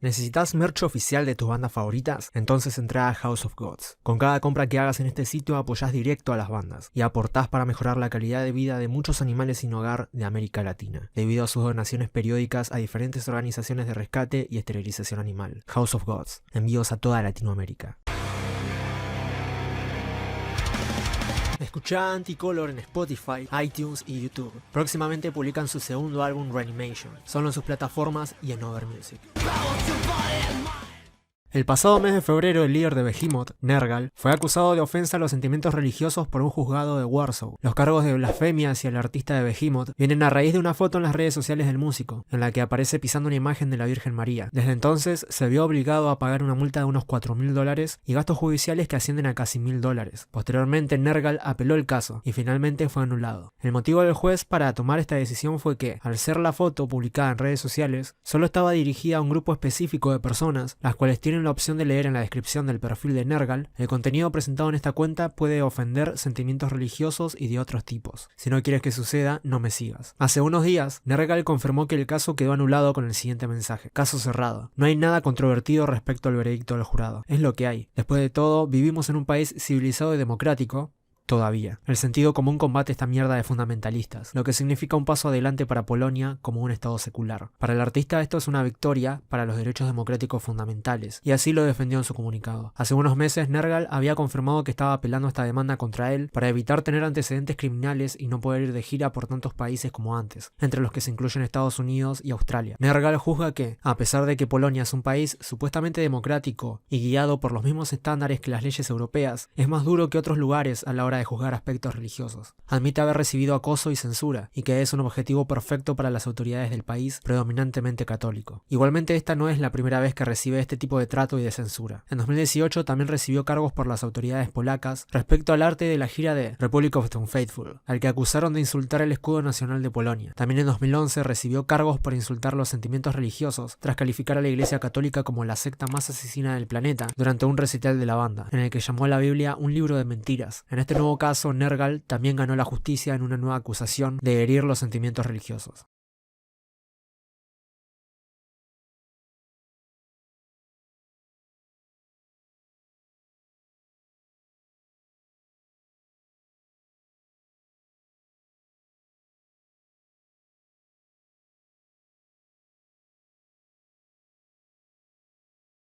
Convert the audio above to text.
¿Necesitas merch oficial de tus bandas favoritas? Entonces entra a House of Gods. Con cada compra que hagas en este sitio apoyás directo a las bandas y aportás para mejorar la calidad de vida de muchos animales sin hogar de América Latina, debido a sus donaciones periódicas a diferentes organizaciones de rescate y esterilización animal. House of Gods, envíos a toda Latinoamérica. Escuchá Anticolor en Spotify, iTunes y YouTube. Próximamente publican su segundo álbum Reanimation, solo en sus plataformas y en Over Music. El pasado mes de febrero, el líder de Behemoth, Nergal, fue acusado de ofensa a los sentimientos religiosos por un juzgado de Warsaw. Los cargos de blasfemia hacia el artista de Behemoth vienen a raíz de una foto en las redes sociales del músico, en la que aparece pisando una imagen de la Virgen María. Desde entonces, se vio obligado a pagar una multa de unos $4.000 y gastos judiciales que ascienden a casi $1.000. Posteriormente, Nergal apeló el caso y finalmente fue anulado. El motivo del juez para tomar esta decisión fue que, al ser la foto publicada en redes sociales, solo estaba dirigida a un grupo específico de personas, las cuales tienen la opción de leer en la descripción del perfil de Nergal: el contenido presentado en esta cuenta puede ofender sentimientos religiosos y de otros tipos. Si no quieres que suceda, no me sigas. Hace unos días, Nergal confirmó que el caso quedó anulado con el siguiente mensaje: caso cerrado. No hay nada controvertido respecto al veredicto del jurado. Es lo que hay. Después de todo, vivimos en un país civilizado y democrático. Todavía. El sentido común combate esta mierda de fundamentalistas, lo que significa un paso adelante para Polonia como un estado secular. Para el artista esto es una victoria para los derechos democráticos fundamentales, y así lo defendió en su comunicado. Hace unos meses Nergal había confirmado que estaba apelando esta demanda contra él para evitar tener antecedentes criminales y no poder ir de gira por tantos países como antes, entre los que se incluyen Estados Unidos y Australia. Nergal juzga que, a pesar de que Polonia es un país supuestamente democrático y guiado por los mismos estándares que las leyes europeas, es más duro que otros lugares a la hora de juzgar aspectos religiosos. Admite haber recibido acoso y censura, y que es un objetivo perfecto para las autoridades del país predominantemente católico. Igualmente, esta no es la primera vez que recibe este tipo de trato y de censura. En 2018 también recibió cargos por las autoridades polacas respecto al arte de la gira de Republic of the Unfaithful, al que acusaron de insultar el escudo nacional de Polonia. También en 2011 recibió cargos por insultar los sentimientos religiosos tras calificar a la Iglesia Católica como la secta más asesina del planeta durante un recital de la banda, en el que llamó a la Biblia un libro de mentiras. En este nuevo caso, Nergal también ganó la justicia en una nueva acusación de herir los sentimientos religiosos.